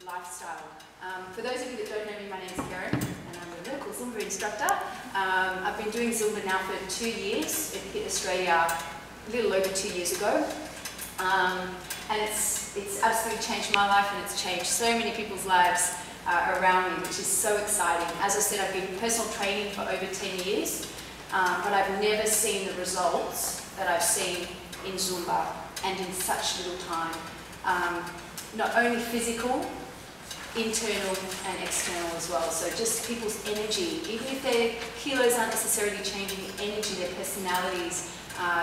lifestyle. For those of you that don't know me, my name is Keren and I'm a local Zumba instructor. I've been doing Zumba now for 2 years. It hit Australia a little over 2 years ago. And it's absolutely changed my life, and it's changed so many people's lives around me, which is so exciting. As I said, I've been in personal training for over 10 years, but I've never seen the results that I've seen in Zumba, and in such little time. Not only physical, internal and external as well. So just people's energy, even if their kilos aren't necessarily changing, the energy, their personalities,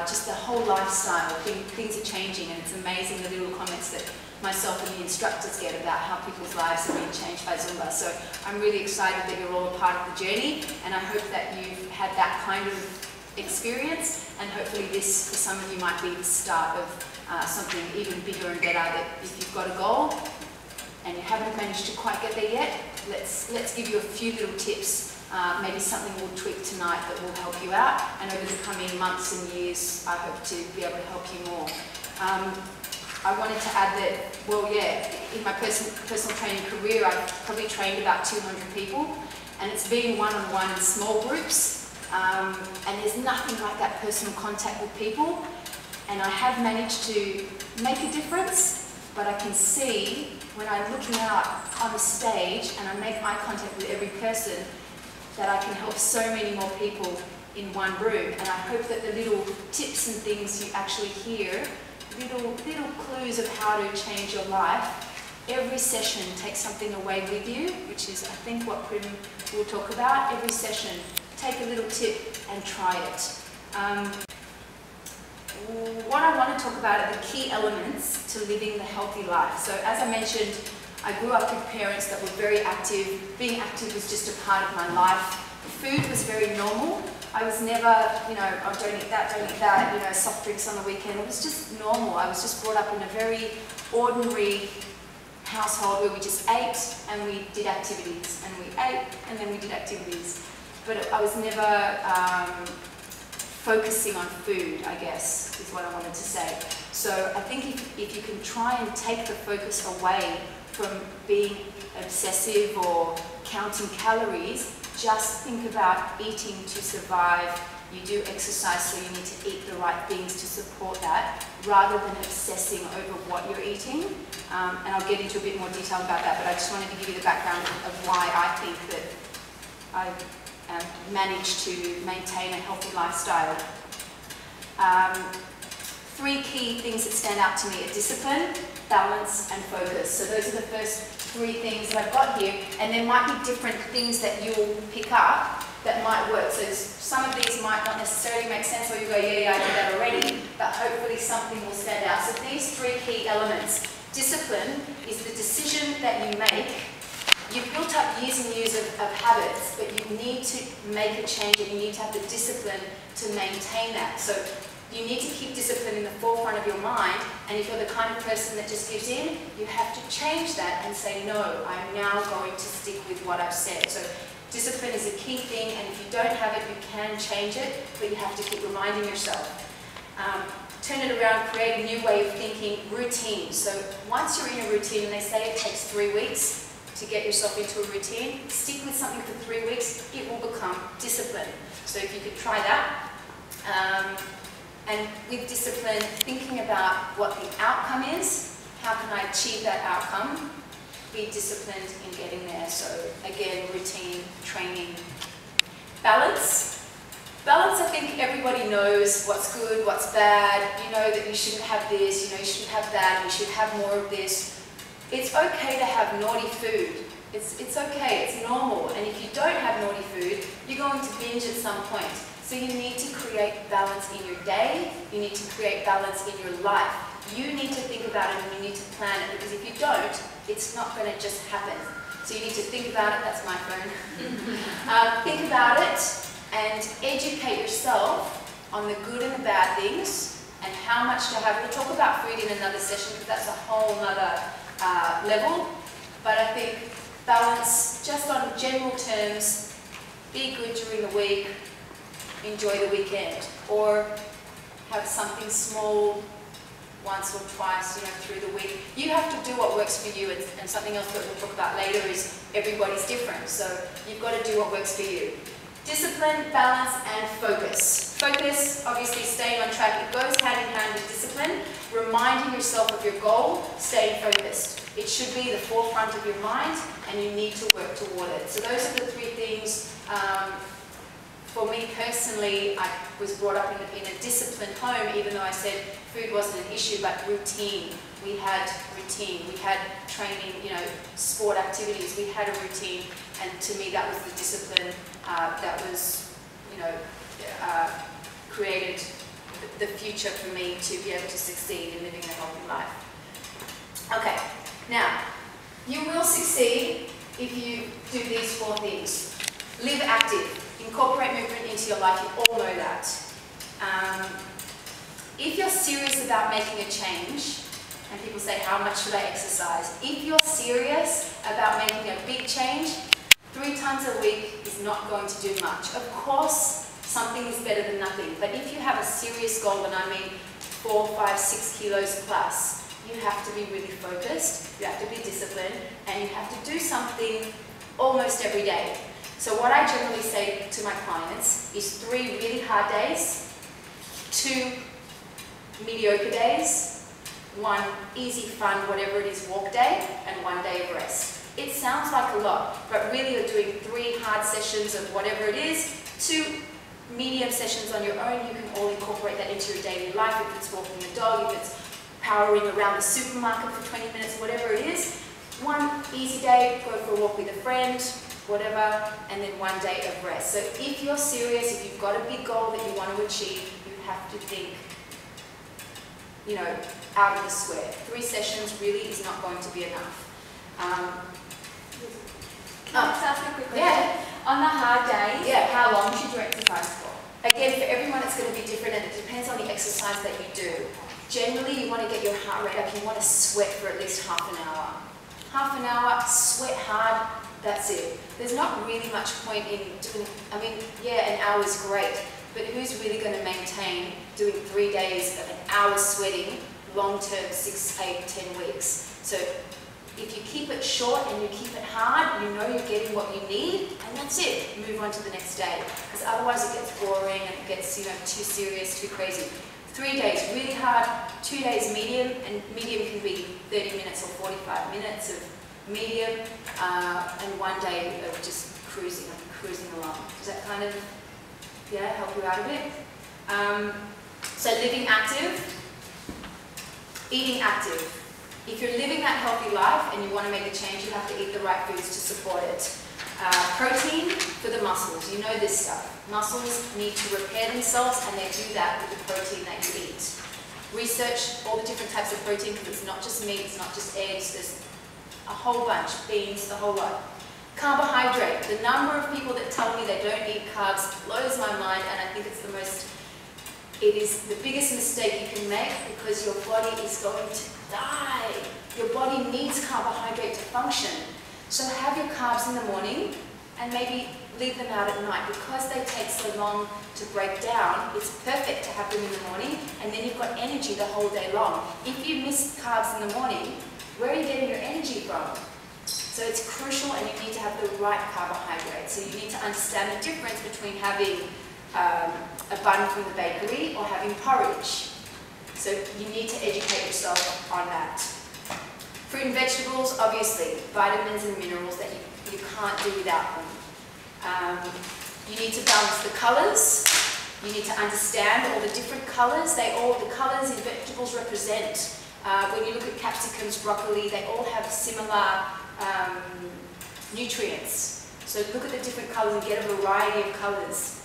just the whole lifestyle, things are changing, and it's amazing the little comments that myself and the instructors get about how people's lives have been changed by Zumba. So I'm really excited that you're all a part of the journey, and I hope that you've had that kind of experience, and hopefully this, for some of you, might be the start of something even bigger and better. That if you've got a goal and you haven't managed to quite get there yet, let's give you a few little tips. Maybe something we'll tweak tonight that will help you out, and over the coming months and years, I hope to be able to help you more. I wanted to add that, well, yeah, in my personal training career, I've probably trained about 200 people, and it's been one-on-one in small groups, and there's nothing like that personal contact with people, and I have managed to make a difference, but I can see when I'm looking out on the stage and I make eye contact with every person, that I can help so many more people in one room. And I hope that the little tips and things you actually hear, little clues of how to change your life, every session take something away with you, which is I think what Prim will talk about. Every session, take a little tip and try it. What I want to talk about are the key elements to living the healthy life. So as I mentioned, I grew up with parents that were very active. Being active was just a part of my life. Food was very normal. I was never, oh, don't eat that, soft drinks on the weekend. It was just normal. I was just brought up in a very ordinary household where we just ate and we did activities. And we ate and then we did activities. But I was never focusing on food, I guess, is what I wanted to say. So I think if you can try and take the focus away from being obsessive or counting calories, just think about eating to survive. You do exercise, so you need to eat the right things to support that, rather than obsessing over what you're eating. And I'll get into a bit more detail about that, but I just wanted to give you the background of why I think that I've managed to maintain a healthy lifestyle. 3 key things that stand out to me are discipline, balance and focus. So those are the first 3 things that I've got here, and there might be different things that you'll pick up that might work. So some of these might not necessarily make sense, or you go, yeah, I did that already, but hopefully something will stand out. So these 3 key elements. Discipline is the decision that you make. You've built up years and years of habits, but you need to make a change, and you need to have the discipline to maintain that. So you need to keep discipline in the forefront of your mind, and if you're the kind of person that just gives in, you have to change that and say, no, I'm now going to stick with what I've said. So discipline is a key thing, and if you don't have it, you can change it, but you have to keep reminding yourself. Turn it around, create a new way of thinking, routine. So once you're in a routine, and they say it takes 3 weeks to get yourself into a routine, stick with something for 3 weeks, it will become discipline. So if you could try that. And with discipline, thinking about what the outcome is, how can I achieve that outcome? Be disciplined in getting there. So again, routine, training. Balance. Balance, I think everybody knows what's good, what's bad. You know that you shouldn't have this, you shouldn't have that, you should have more of this. It's okay to have naughty food. It's okay, it's normal. And if you don't have naughty food, you're going to binge at some point. So you need to create balance in your day, you need to create balance in your life. You need to think about it and you need to plan it, because if you don't, it's not going to just happen. So you need to think about it, that's my phone. Think about it and educate yourself on the good and the bad things and how much to have. We'll talk about food in another session, because that's a whole other level. But I think balance, just on general terms, be good during the week, enjoy the weekend, or have something small once or twice, through the week. You have to do what works for you, and something else that we'll talk about later is everybody's different, so you've got to do what works for you. Discipline, balance, and focus. Focus, obviously staying on track, it goes hand in hand with discipline. Reminding yourself of your goal, staying focused. It should be the forefront of your mind, and you need to work toward it. So those are the three things. For me personally, I was brought up in a disciplined home, even though I said food wasn't an issue, but routine. We had routine, we had training, sport activities, we had a routine, and to me that was the discipline that was, created the future for me to be able to succeed in living a healthy life. Okay, now, you will succeed if you do these 4 things. Live active. Incorporate movement into your life, you all know that. If you're serious about making a change, and people say, how much should I exercise? If you're serious about making a big change, 3 times a week is not going to do much. Of course, something is better than nothing, but if you have a serious goal, and I mean 4, 5, 6 kilos plus, you have to be really focused, you have to be disciplined, and you have to do something almost every day. So what I generally say to my clients is 3 really hard days, 2 mediocre days, 1 easy, fun, whatever it is, walk day, and 1 day of rest. It sounds like a lot, but really you're doing 3 hard sessions of whatever it is, 2 medium sessions on your own. You can all incorporate that into your daily life, if it's walking the dog, if it's powering around the supermarket for 20 minutes, whatever it is. 1 easy day, go for a walk with a friend, whatever, and then 1 day of rest. So if you're serious, if you've got a big goal that you want to achieve, you have to think, out of the square. 3 sessions really is not going to be enough. Can I just ask a quick question? Yeah. On the hard days, how long should you exercise for? Again, for everyone it's going to be different, and it depends on the exercise that you do. Generally, you want to get your heart rate up, you want to sweat for at least half an hour. Half an hour, sweat hard, that's it. There's not really much point in doing, an hour is great, but who's really going to maintain doing 3 days of an hour sweating, long term, 6, 8, 10 weeks? So if you keep it short and you keep it hard, you know you're getting what you need, and that's it. Move on to the next day, because otherwise it gets boring and it gets too serious, too crazy. 3 days really hard, 2 days medium, and medium can be 30 minutes or 45 minutes of medium, and 1 day of just cruising along. Does that kind of, help you out a bit? So living active, eating active. If you're living that healthy life and you want to make a change, you have to eat the right foods to support it. Protein for the muscles, you know this stuff. Muscles need to repair themselves, and they do that with the protein that you eat. Research all the different types of protein, because it's not just meat, it's not just eggs, there's a whole bunch, beans, the whole lot. Carbohydrate, the number of people that tell me they don't eat carbs blows my mind, and I think it is the biggest mistake you can make, because your body is going to die. Your body needs carbohydrate to function. So have your carbs in the morning and maybe leave them out at night. Because they take so long to break down, it's perfect to have them in the morning, and then you've got energy the whole day long. If you miss carbs in the morning, where are you getting your energy from? So it's crucial, and you need to have the right carbohydrate. So you need to understand the difference between having a bun from the bakery or having porridge. So you need to educate yourself on that. Fruit and vegetables, obviously, vitamins and minerals that you can't do without them. You need to balance the colours. You need to understand all the different colours. The colours in vegetables represent. When you look at capsicums, broccoli, they all have similar nutrients. So look at the different colours and get a variety of colours.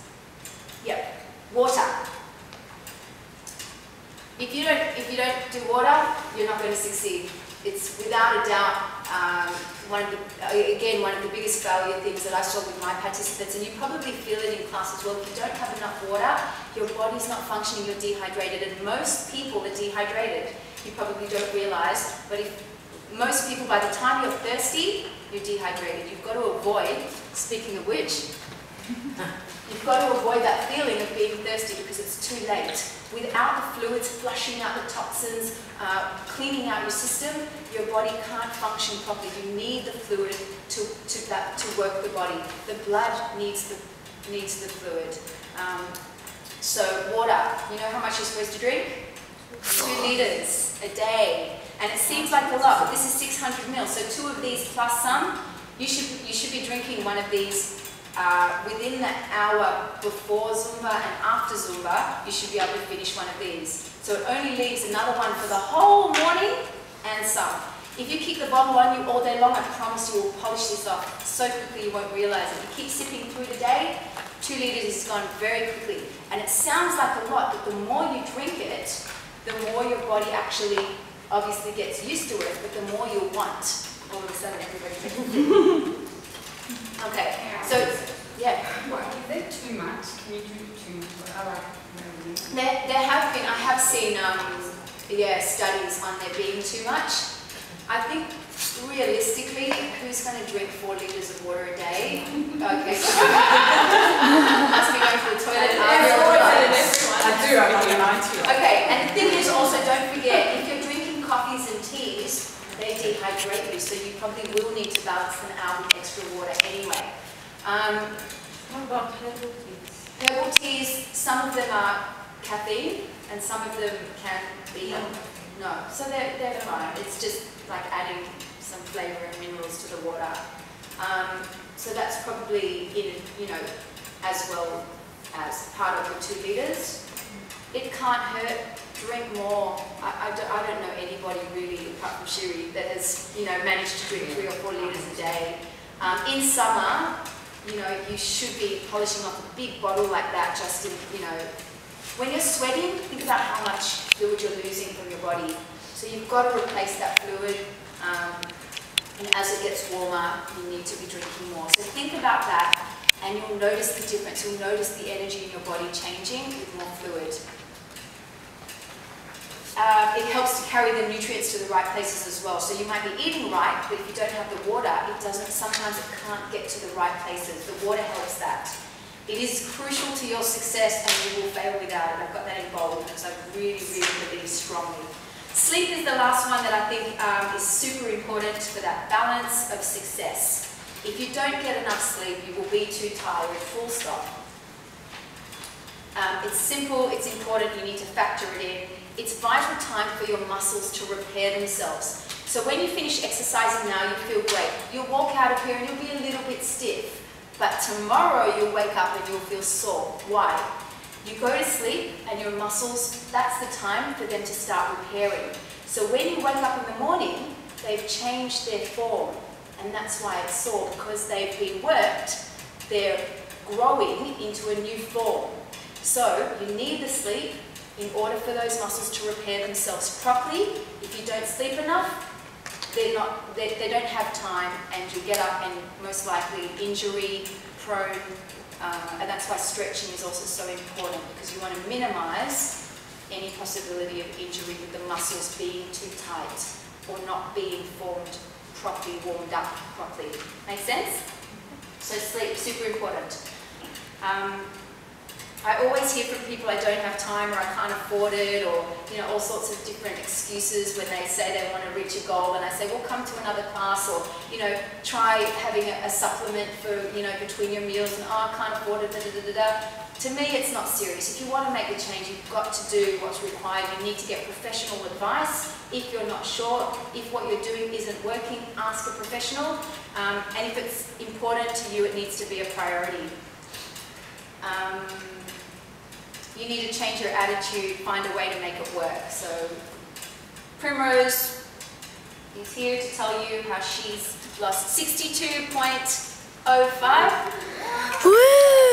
Yep. Water. If you don't do water, you're not going to succeed. It's without a doubt one of the biggest failure things that I saw with my participants, and you probably feel it in class as well. If you don't have enough water, your body's not functioning, you're dehydrated, and most people are dehydrated. You probably don't realise, but most people, by the time you're thirsty, you're dehydrated. You've got to avoid, speaking of which, You've got to avoid that feeling of being thirsty because it's too late. Without the fluids flushing out the toxins, cleaning out your system, your body can't function properly. You need the fluid to work the body. The blood needs the fluid. So water, you know how much you're supposed to drink? 2 liters a day. And it seems like a lot, but this is 600 ml. So 2 of these plus some, you should be drinking one of these within the hour before Zumba and after Zumba. You should be able to finish one of these. So it only leaves another one for the whole morning and some. If you keep the bottle on you all day long, I promise you will polish this off so quickly you won't realize it. You keep sipping through the day, 2 liters is gone very quickly. And it sounds like a lot, but the more you drink it, the more your body actually obviously gets used to it, but the more you'll want. All of a sudden everybody's like, okay, so, yeah. What, is there too much? Can you do too much? There have been, I have seen, studies on there being too much. I think, realistically, who's going to drink 4 liters of water a day? Okay, so must be going to the toilet. I do, I'm not lying to you. Okay, and the thing is also, don't forget, if you're drinking coffees and teas, they dehydrate you, so you probably will need to balance them out with extra water anyway. What about herbal teas? Herbal teas, some of them are caffeine, and some of them can be no. So they're fine. It's just like adding some flavour and minerals to the water. So that's probably as well as part of the 2 liters. It can't hurt. Drink more. I don't know anybody really, apart from Shiri, that has managed to drink 3 or 4 liters a day. In summer, you should be polishing off a big bottle like that. Just in, when you're sweating, think about how much fluid you're losing from your body. So you've got to replace that fluid. And as it gets warmer, you need to be drinking more. So think about that, and you'll notice the difference. You'll notice the energy in your body changing with more fluid. It helps to carry the nutrients to the right places as well. So you might be eating right, but if you don't have the water, sometimes it can't get to the right places. The water helps that. It is crucial to your success, and you will fail without it. I've got that in bold because I really, really believe strongly. Sleep is the last one that I think is super important for that balance of success. If you don't get enough sleep, you will be too tired, full stop. It's simple, it's important, you need to factor it in. It's vital time for your muscles to repair themselves. So when you finish exercising now, you feel great. You'll walk out of here and you'll be a little bit stiff. But tomorrow you'll wake up and you'll feel sore. Why? You go to sleep and your muscles, that's the time for them to start repairing. So when you wake up in the morning, they've changed their form. And that's why it's sore, because they've been worked, they're growing into a new form. So you need the sleep in order for those muscles to repair themselves properly. If you don't sleep enough, they don't have time, and you get up and most likely injury prone, and that's why stretching is also so important, because you want to minimize any possibility of injury with the muscles being too tight or not being formed properly, warmed up properly. Make sense? So sleep, super important. I always hear from people I don't have time, or I can't afford it, or all sorts of different excuses when they say they want to reach a goal, and I say, well, come to another class, or try having a supplement for between your meals, and I can't afford it, da da da da da. To me, it's not serious. If you want to make the change, you've got to do what's required. You need to get professional advice. If you're not sure, if what you're doing isn't working, ask a professional. And if it's important to you, it needs to be a priority. You need to change your attitude, find a way to make it work. So Primrose is here to tell you how she's lost 62.05. Woo!